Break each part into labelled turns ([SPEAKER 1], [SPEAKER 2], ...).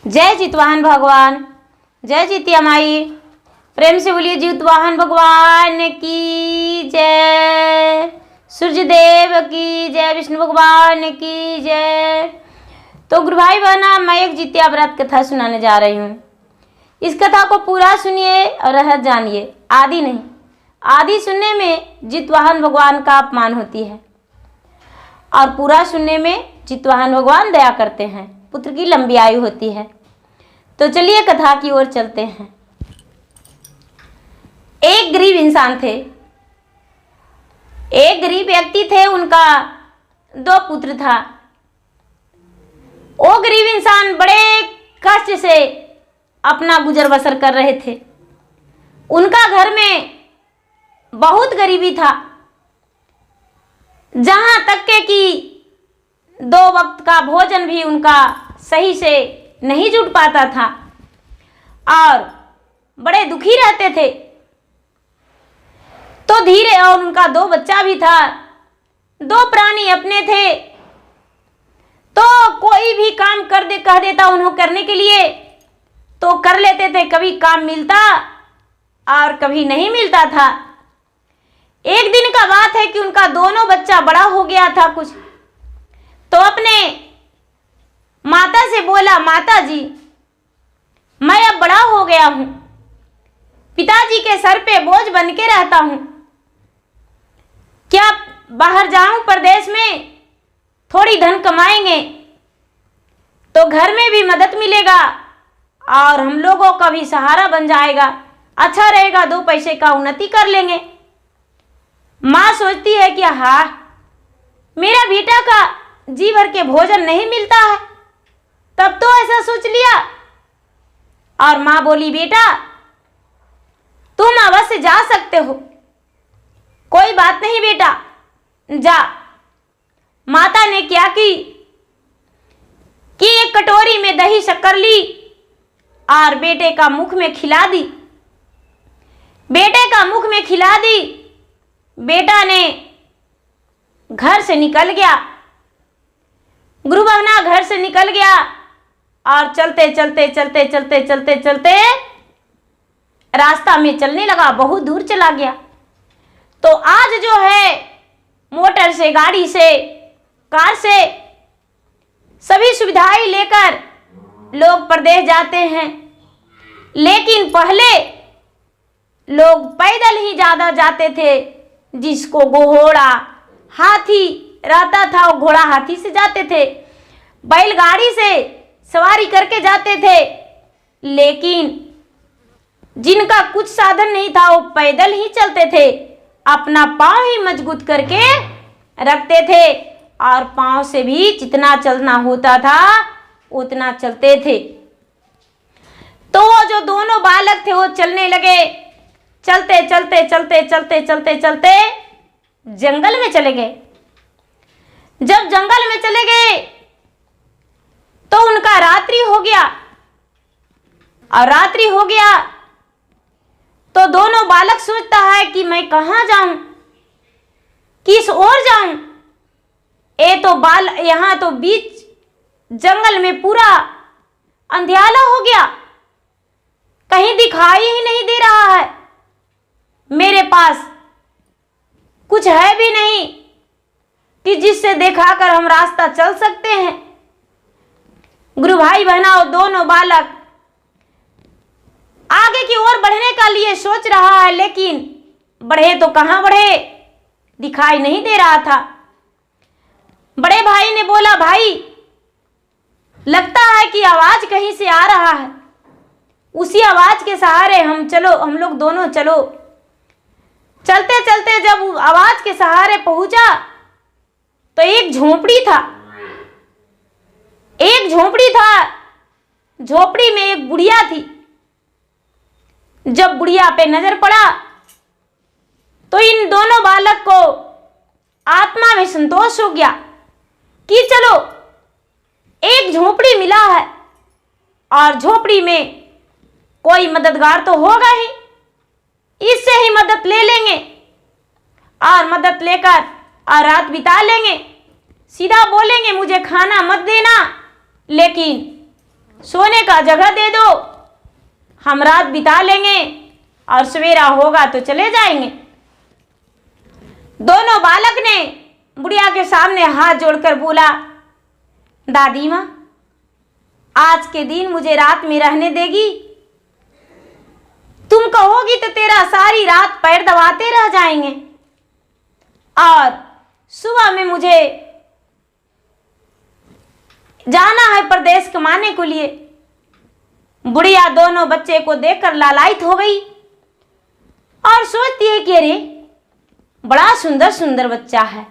[SPEAKER 1] जय जितवाहन भगवान, जय जितिया माई। प्रेम से बोलिए जितवाहन भगवान की जय, सूर्य देव की जय, विष्णु भगवान की जय। तो गुरु भाई बहना, मैं एक जितिया व्रत कथा सुनाने जा रही हूँ। इस कथा को पूरा सुनिए और रहस्य जानिए, आदि नहीं। आदि सुनने में जितवाहन भगवान का अपमान होती है और पूरा सुनने में जितवाहन भगवान दया करते हैं, पुत्र की लंबी आयु होती है। तो चलिए कथा की ओर चलते हैं। एक गरीब इंसान थे, एक गरीब व्यक्ति थे, उनका 2 पुत्र था। वो गरीब इंसान बड़े कष्ट से अपना गुजर बसर कर रहे थे। उनका घर में बहुत गरीबी था, जहां तक के कि 2 वक्त का भोजन भी उनका सही से नहीं जुट पाता था और बड़े दुखी रहते थे। तो धीरे, और उनका 2 बच्चा भी था, 2 प्राणी अपने थे। तो कोई भी काम कह देता उन्हें करने के लिए तो कर लेते थे। कभी काम मिलता और कभी नहीं मिलता था। एक दिन का बात है कि उनका दोनों बच्चा बड़ा हो गया था कुछ, तो अपने माता से बोला, माता जी मैं अब बड़ा हो गया हूं, पिताजी के सर पे बोझ बन के रहता हूं, क्या बाहर जाऊं परदेश में, थोड़ी धन कमाएंगे तो घर में भी मदद मिलेगा और हम लोगों का भी सहारा बन जाएगा, अच्छा रहेगा, 2 पैसे का उन्नति कर लेंगे। माँ सोचती है कि हाँ, मेरा बेटा का जी भर के भोजन नहीं मिलता है, तब तो ऐसा सोच लिया। और माँ बोली, बेटा तुम अवश्य जा सकते हो, कोई बात नहीं बेटा, जा। माता ने क्या की कि एक कटोरी में दही शक्कर ली और बेटे का मुख में खिला दी। बेटे का मुख में खिला दी, बेटा ने घर से निकल गया। गुरु बहना घर से निकल गया और चलते चलते चलते चलते चलते चलते रास्ता में चलने लगा, बहुत दूर चला गया। तो आज जो है मोटर से, गाड़ी से, कार से सभी सुविधाएं लेकर लोग परदेश जाते हैं, लेकिन पहले लोग पैदल ही ज्यादा जाते थे। जिसको घोड़ा हाथी रहता था वो घोड़ा हाथी से जाते थे, बैलगाड़ी से सवारी करके जाते थे, लेकिन जिनका कुछ साधन नहीं था वो पैदल ही चलते थे, अपना पांव ही मजबूत करके रखते थे और पांव से भी जितना चलना होता था उतना चलते थे। तो वो जो दोनों बालक थे वो चलने लगे, चलते चलते चलते चलते चलते चलते जंगल में चले गए। जब जंगल में चले गए तो उनका रात्रि हो गया, और रात्रि हो गया तो दोनों बालक सोचता है कि मैं कहां जाऊं, किस ओर जाऊं। यहां तो बीच जंगल में पूरा अंधियाला हो गया, कहीं दिखाई ही नहीं दे रहा है, मेरे पास कुछ है भी नहीं कि जिससे दिखाकर हम रास्ता चल सकते हैं। गुरु भाई बहना, और दोनों बालक आगे की ओर बढ़ने का लिए सोच रहा है, लेकिन बढ़े तो कहां बढ़े, दिखाई नहीं दे रहा था। बड़े भाई ने बोला, भाई लगता है कि आवाज कहीं से आ रहा है, उसी आवाज के सहारे हम लोग दोनों चलो। चलते चलते जब आवाज के सहारे पहुंचा तो एक झोपड़ी था, एक झोपड़ी था, झोपड़ी में एक बुढ़िया थी। जब बुढ़िया पे नजर पड़ा तो इन दोनों बालक को आत्मा में संतोष हो गया कि चलो एक झोपड़ी मिला है और झोपड़ी में कोई मददगार तो होगा ही, इससे ही मदद ले लेंगे और मदद लेकर और रात बिता लेंगे। सीधा बोलेंगे मुझे खाना मत देना, लेकिन सोने का जगह दे दो, हम रात बिता लेंगे और सवेरा होगा तो चले जाएंगे। दोनों बालक ने बुढ़िया के सामने हाथ जोड़कर बोला, दादी माँ, आज के दिन मुझे रात में रहने देगी? तुम कहोगी तो तेरा सारी रात पैर दबाते रह जाएंगे और सुबह में मुझे जाना है परदेश कमाने के लिए। बुढ़िया दोनों बच्चे को देखकर लालायित हो गई और सोचती है कि अरे बड़ा सुंदर सुंदर बच्चा है,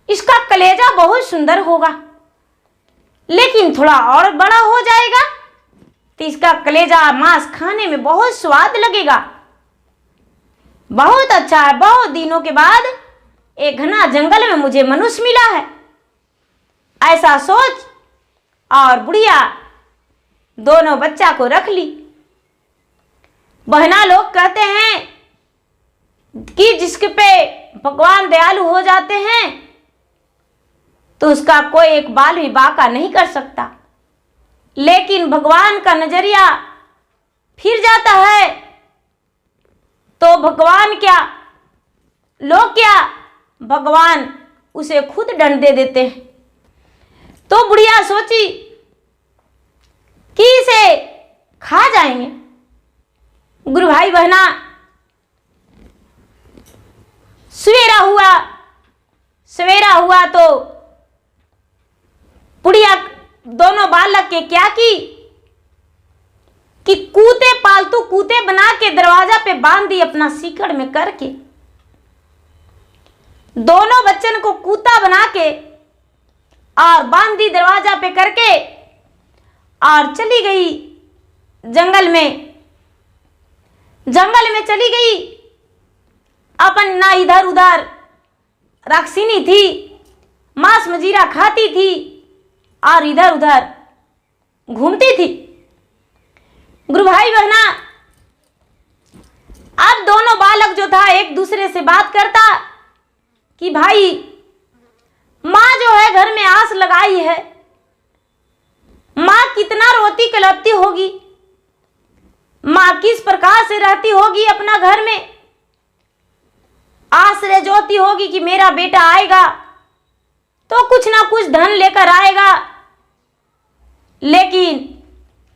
[SPEAKER 1] इसका कलेजा बहुत सुंदर होगा, लेकिन थोड़ा और बड़ा हो जाएगा तो इसका कलेजा मांस खाने में बहुत स्वाद लगेगा। बहुत अच्छा है, बहुत दिनों के बाद एक घना जंगल में मुझे मनुष्य मिला है, ऐसा सोच और बुढ़िया दोनों बच्चा को रख ली। बहना लोग कहते हैं कि जिसके पे भगवान दयालु हो जाते हैं तो उसका कोई एक बाल भी बांका नहीं कर सकता, लेकिन भगवान का नजरिया फिर जाता है तो भगवान क्या, लोग क्या, भगवान उसे खुद दंड दे देते हैं। तो बुढ़िया सोची कि इसे खा जाएंगे। गुरु भाई बहना, सवेरा हुआ तो बुढ़िया दोनों बालक के क्या की कि कूते, पालतू कूते बना के दरवाजा पे बांध दी अपना सीकड़ में करके। दोनों बच्चन को कूता बना के और बांध दी दरवाजा पे करके और चली गई जंगल में चली गई। अपन ना इधर उधर राक्षिनी थी, मांस मजीरा खाती थी और इधर उधर घूमती थी। गुरु भाई बहना, अब दोनों बालक जो था एक दूसरे से बात करता कि भाई माँ जो है घर में आस लगाई है, माँ कितना रोती कलपती होगी, माँ किस प्रकार से रहती होगी अपना घर में, आश्रय जोती होगी कि मेरा बेटा आएगा तो कुछ ना कुछ धन लेकर आएगा। लेकिन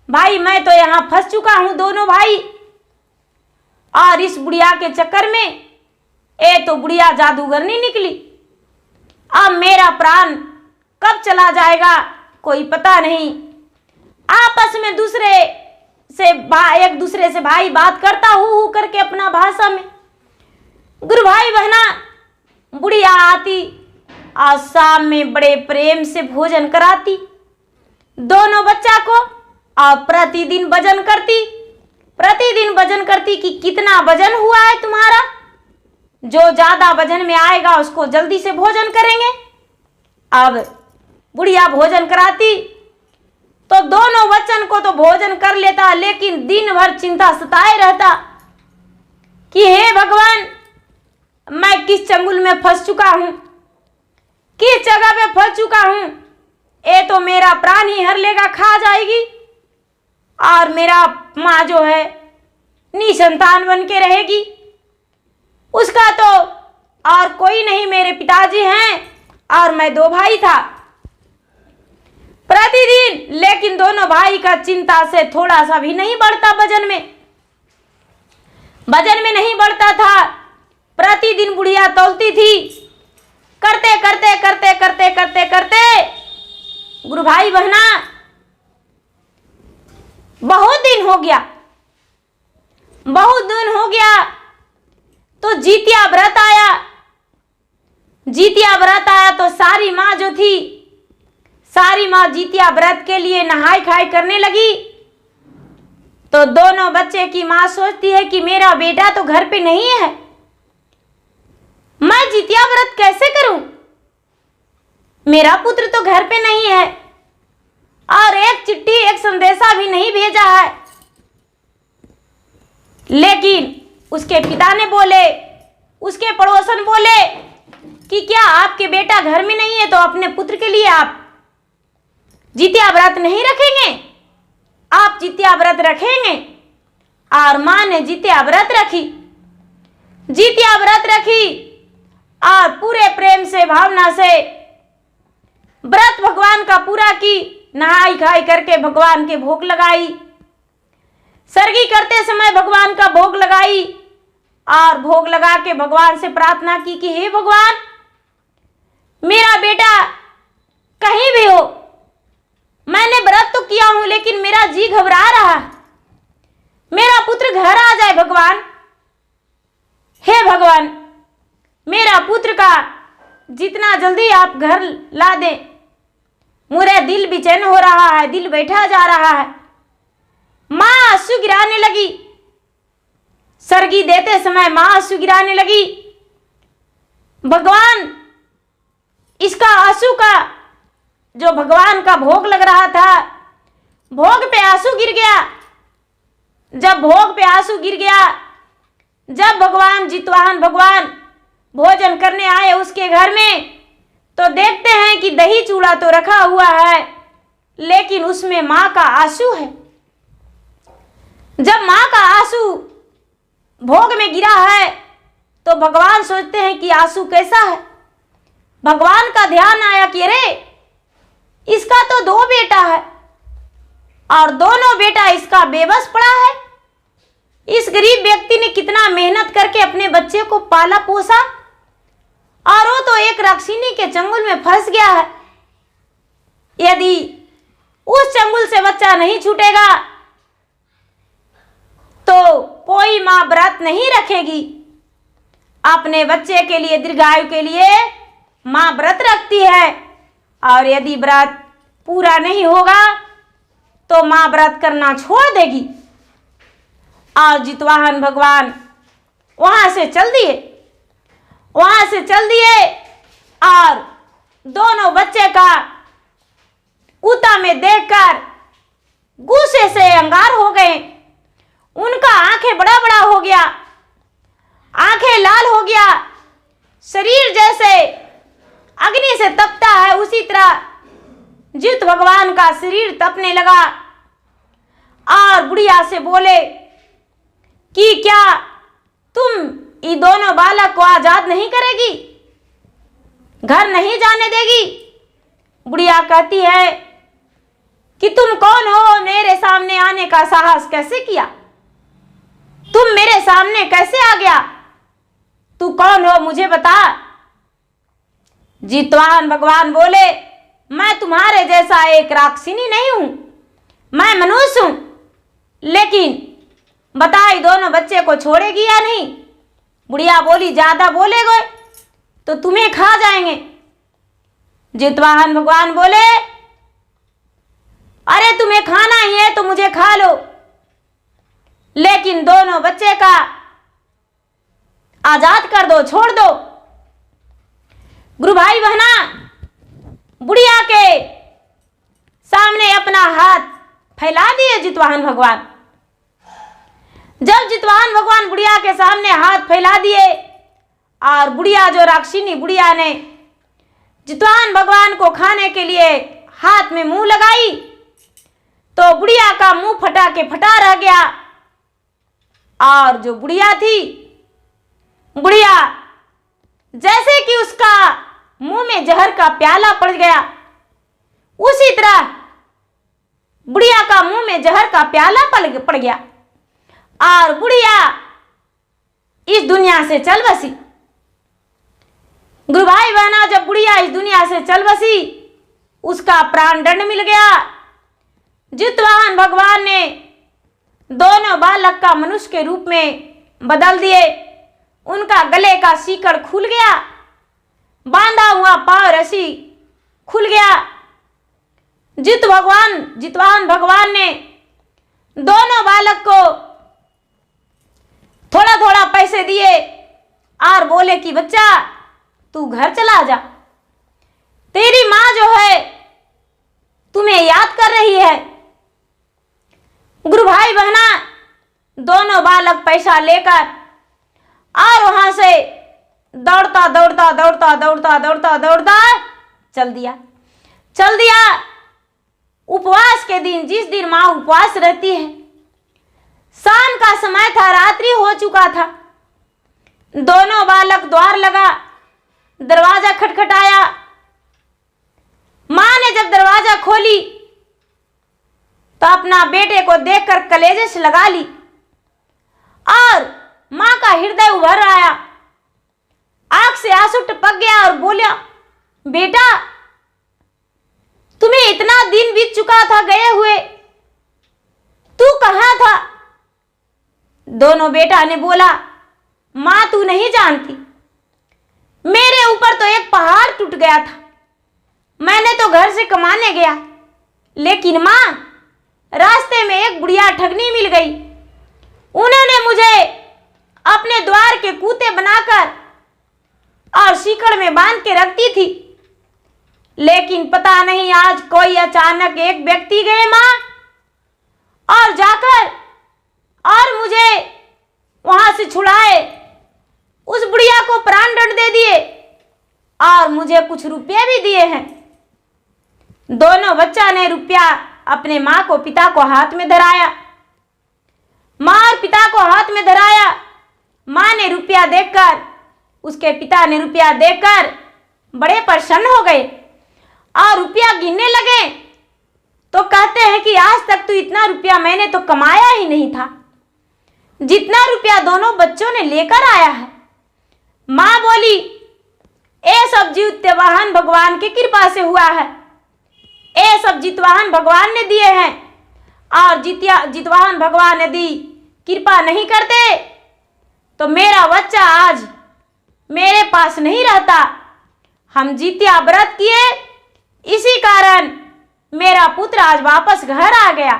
[SPEAKER 1] भाई मैं तो यहां फंस चुका हूं दोनों भाई, और इस बुढ़िया के चक्कर में ये तो बुढ़िया जादूगरनी निकली। अब मेरा प्राण कब चला जाएगा कोई पता नहीं। आपस में एक दूसरे से भाई बात करता हूँ करके अपना भाषा में। गुरु भाई बहना, बुढ़िया आती और शाम में बड़े प्रेम से भोजन कराती दोनों बच्चा को और प्रतिदिन वजन करती कि कितना वजन हुआ है तुम्हारा, जो ज्यादा वजन में आएगा उसको जल्दी से भोजन करेंगे। अब बुढ़िया भोजन कराती तो दोनों बच्चन को तो भोजन कर लेता, लेकिन दिन भर चिंता सताए रहता कि हे भगवान, मैं किस चंगुल में फंस चुका हूं, किस जगह पे फंस चुका हूं, ये तो मेरा प्राण ही हर लेगा, खा जाएगी और मेरा माँ जो है निसंतान बन के रहेगी। उसका तो और कोई नहीं, मेरे पिताजी हैं और मैं 2 भाई था प्रतिदिन, लेकिन दोनों भाई का चिंता से थोड़ा सा भी नहीं बढ़ता, वजन में नहीं बढ़ता था। प्रतिदिन बुढ़िया तौलती थी, करते गुरु भाई बहना बहुत दिन हो गया तो जितिया व्रत आया तो सारी माँ जो थी, सारी माँ जितिया व्रत के लिए नहाई खाई करने लगी। तो दोनों बच्चे की माँ सोचती है कि मेरा बेटा तो घर पे नहीं है, मैं जितिया व्रत कैसे करूं, मेरा पुत्र तो घर पे नहीं है और एक चिट्ठी एक संदेशा भी नहीं भेजा है। लेकिन उसके पिता ने बोले, उसके पड़ोसन बोले कि क्या आपके बेटा घर में नहीं है तो अपने पुत्र के लिए आप जितिया व्रत नहीं रखेंगे? आप जितिया व्रत रखेंगे। और माँ ने जितिया व्रत रखी, जितिया व्रत रखी और पूरे प्रेम से भावना से व्रत भगवान का पूरा की, नहाई खाई करके भगवान के भोग लगाई, सरगी करते समय भगवान का भोग लगाई और भोग लगा के भगवान से प्रार्थना की कि हे भगवान, मेरा बेटा कहीं भी हो, मैंने व्रत तो किया हूं लेकिन मेरा जी घबरा रहा है, मेरा पुत्र घर आ जाए भगवान। हे भगवान, मेरा पुत्र का जितना जल्दी आप घर ला दें, मेरा दिल बेचैन हो रहा है, दिल बैठा जा रहा है। मां आंसू गिराने लगी, सरगी देते समय मां आंसू गिराने लगी। भगवान, इसका आंसू का जो भगवान का भोग लग रहा था, भोग पे आंसू गिर गया। जब भोग पे आंसू गिर गया, जब भगवान जितवाहन भगवान भोजन करने आए उसके घर में, तो देखते हैं कि दही चूड़ा तो रखा हुआ है लेकिन उसमें मां का आंसू है। जब मां का आंसू भोग में गिरा है तो भगवान सोचते हैं कि आंसू कैसा है। भगवान का ध्यान आया कि अरे, इसका तो 2 बेटा है और दोनों बेटा इसका बेबस पड़ा है। इस गरीब व्यक्ति ने कितना मेहनत करके अपने बच्चे को पाला पोसा और वो तो एक राक्षिनी के चंगुल में फंस गया है। यदि उस चंगुल से बच्चा नहीं छूटेगा तो कोई मां व्रत नहीं रखेगी। अपने बच्चे के लिए, दीर्घायु के लिए मां व्रत रखती है और यदि व्रत पूरा नहीं होगा तो मां व्रत करना छोड़ देगी। और जितवाहन भगवान वहां से चल दिए और दोनों बच्चे का कुत्ता में देखकर गुस्से से अंगार हो गए। उनका आंखें बड़ा बड़ा हो गया, आंखें लाल हो गया, शरीर जैसे अग्नि से तपता है उसी तरह जित भगवान का शरीर तपने लगा। और बुढ़िया से बोले कि क्या तुम ये दोनों बालक को आजाद नहीं करेगी, घर नहीं जाने देगी? बुढ़िया कहती है कि तुम कौन हो, मेरे सामने आने का साहस कैसे किया, तुम मेरे सामने कैसे आ गया, तू कौन हो मुझे बता। जितवाहन भगवान बोले, मैं तुम्हारे जैसा एक राक्षिनी नहीं हूं, मैं मनुष्य हूं, लेकिन बताई दोनों बच्चे को छोड़ेगी या नहीं? बुढ़िया बोली, ज्यादा बोलेगे तो तुम्हें खा जाएंगे। जितवाहन भगवान बोले, अरे तुम्हें खाना ही है तो मुझे खा लो, लेकिन दोनों बच्चे का आजाद कर दो, छोड़ दो। गुरु भाई बहना, बुढ़िया के सामने अपना हाथ फैला दिए जितवाहन भगवान। जब जितवाहन भगवान बुढ़िया के सामने हाथ फैला दिए और बुढ़िया जो राक्षिनी बुढ़िया ने जितवाहन भगवान को खाने के लिए हाथ में मुंह लगाई तो बुढ़िया का मुंह फटा के फटा रह गया। और जो बुढ़िया थी, बुढ़िया जैसे कि उसका मुंह में जहर का प्याला पड़ गया, उसी तरह बुढ़िया का मुंह में जहर का प्याला पड़ गया और बुढ़िया इस दुनिया से चल बसी। गुरु भाई बहना, जब बुढ़िया इस दुनिया से चल बसी, उसका प्राण दंड मिल गया। जितवाहन भगवान ने दोनों बालक का मनुष्य के रूप में बदल दिए। उनका गले का सीकड़ खुल गया, बांधा हुआ पांव रस्सी खुल गया। जितवाहन भगवान ने दोनों बालक को थोड़ा थोड़ा पैसे दिए और बोले कि बच्चा तू घर चला जा, तेरी मां जो है तुम्हें याद कर रही है। गुरु भाई बहना, दोनों बालक पैसा लेकर और वहां से दौड़ता दौड़ता दौड़ता दौड़ता दौड़ता दौड़ता चल दिया। उपवास के दिन, जिस दिन माँ उपवास रहती है, शाम का समय था, रात्रि हो चुका था। दोनों बालक द्वार लगा, दरवाजा खटखटाया। माँ ने जब दरवाजा खोली तो अपना बेटे को देखकर कलेजे से लगा ली और माँ का हृदय उभर आया, आंख से आंसू टपक गया और बोला, बेटा तुम्हें इतना दिन बीत चुका था गए हुए, तू कहां था? दोनों बेटा ने बोला, माँ तू नहीं जानती, मेरे ऊपर तो एक पहाड़ टूट गया था। मैंने तो घर से कमाने गया, लेकिन माँ रास्ते में एक बुढ़िया ठगनी मिल गई। उन्होंने मुझे अपने द्वार के कूते बनाकर और सीकड़ में बांध के रखती थी, लेकिन पता नहीं आज कोई अचानक एक व्यक्ति गए माँ और जाकर और मुझे वहां से छुड़ाए, उस बुढ़िया को प्राण दंड दे दिए और मुझे कुछ रुपये भी दिए हैं। दोनों बच्चा ने रुपया अपने माँ को पिता को हाथ में धराया। माँ और पिता को हाथ में धराया। माँ ने रुपया देखकर, उसके पिता ने रुपया देखकर बड़े प्रसन्न हो गए और रुपया गिनने लगे तो कहते हैं कि आज तक तो इतना रुपया मैंने तो कमाया ही नहीं था, जितना रुपया दोनों बच्चों ने लेकर आया है। माँ बोली, ये सब जितवाहन भगवान की कृपा से हुआ है, ये सब जितवाहन भगवान ने दिए हैं, और जितवाहन भगवान यदि कृपा नहीं करते तो मेरा बच्चा आज मेरे पास नहीं रहता। हम जितिया व्रत किए, इसी कारण मेरा पुत्र आज वापस घर आ गया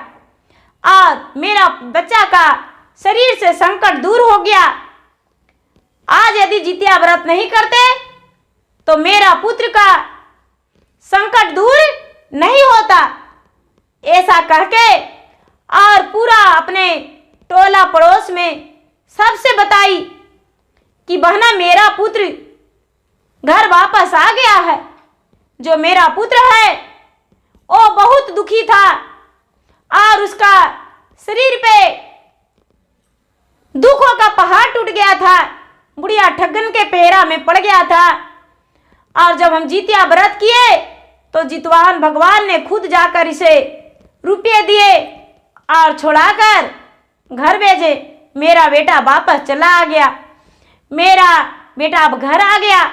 [SPEAKER 1] और मेरा बच्चा का शरीर से संकट दूर हो गया। आज यदि जितिया व्रत नहीं करते तो मेरा पुत्र का संकट दूर नहीं होता। ऐसा कहके और पूरा अपने टोला पड़ोस में सबसे बताई कि बहना मेरा पुत्र घर वापस आ गया है। जो मेरा पुत्र है वो बहुत दुखी था और उसका शरीर पे दुखों का पहाड़ टूट गया था, बुढ़िया ठगन के पहरा में पड़ गया था। और जब हम जितिया व्रत किए तो जितवाहन भगवान ने खुद जाकर इसे रुपये दिए और छुड़ाकर घर भेजे। मेरा बेटा वापस चला आ गया, मेरा बेटा अब घर आ गया।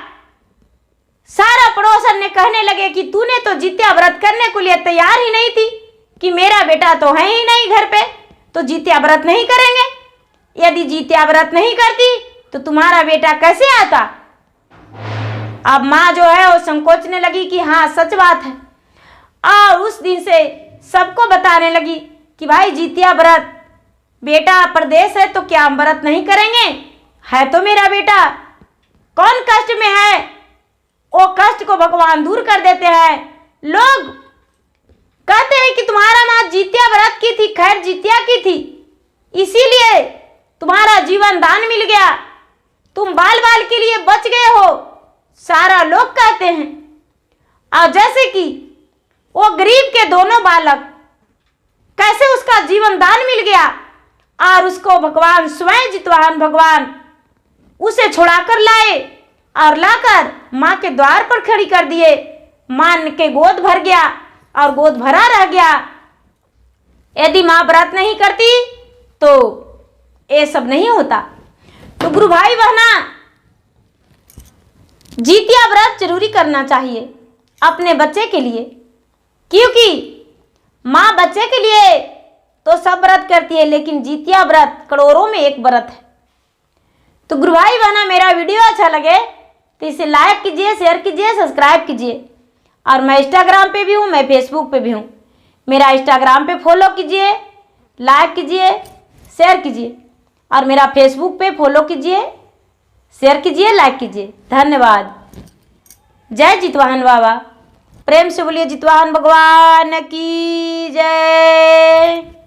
[SPEAKER 1] सारा पड़ोसन ने कहने लगे कि तूने तो जितिया व्रत करने के लिए तैयार ही नहीं थी, कि मेरा बेटा तो है ही नहीं घर पे, तो जितिया व्रत नहीं करेंगे। यदि जितिया व्रत नहीं करती तो तुम्हारा बेटा कैसे आता? अब माँ जो है वो संकोचने लगी कि हाँ सच बात है, और उस दिन से सबको बताने लगी कि भाई जितिया व्रत, बेटा परदेश है तो क्या हम व्रत नहीं करेंगे? है तो मेरा बेटा, कौन कष्ट में है वो कष्ट को भगवान दूर कर देते हैं। लोग कहते हैं कि तुम्हारा माँ जितिया व्रत की थी, खैर जितिया की थी, इसीलिए तुम्हारा जीवन दान मिल गया, तुम बाल बाल के लिए बच गए हो, सारा लोग कहते हैं। और जैसे कि वो गरीब के दोनों बालक, कैसे उसका जीवन दान मिल गया और उसको भगवान स्वयं जितवाहन भगवान उसे छुड़ाकर लाए और लाकर माँ के द्वार पर खड़ी कर दिए। माँ के गोद भर गया और गोद भरा रह गया। यदि माँ व्रत नहीं करती तो ये सब नहीं होता। तो गुरु भाई बहना, जितिया व्रत जरूरी करना चाहिए अपने बच्चे के लिए, क्योंकि माँ बच्चे के लिए तो सब व्रत करती है, लेकिन जितिया व्रत करोड़ों में एक व्रत है। तो गुरु भाई बहना, मेरा वीडियो अच्छा लगे तो इसे लाइक कीजिए, शेयर कीजिए, सब्सक्राइब कीजिए। और मैं इंस्टाग्राम पे भी हूँ, मैं फेसबुक पे भी हूँ। मेरा इंस्टाग्राम पे फॉलो कीजिए, लाइक कीजिए, शेयर कीजिए, और मेरा फेसबुक पे फॉलो कीजिए, शेयर कीजिए, लाइक कीजिए। धन्यवाद। जय जितवाहन बाबा। प्रेम से बोलिए जितवाहन भगवान की जय।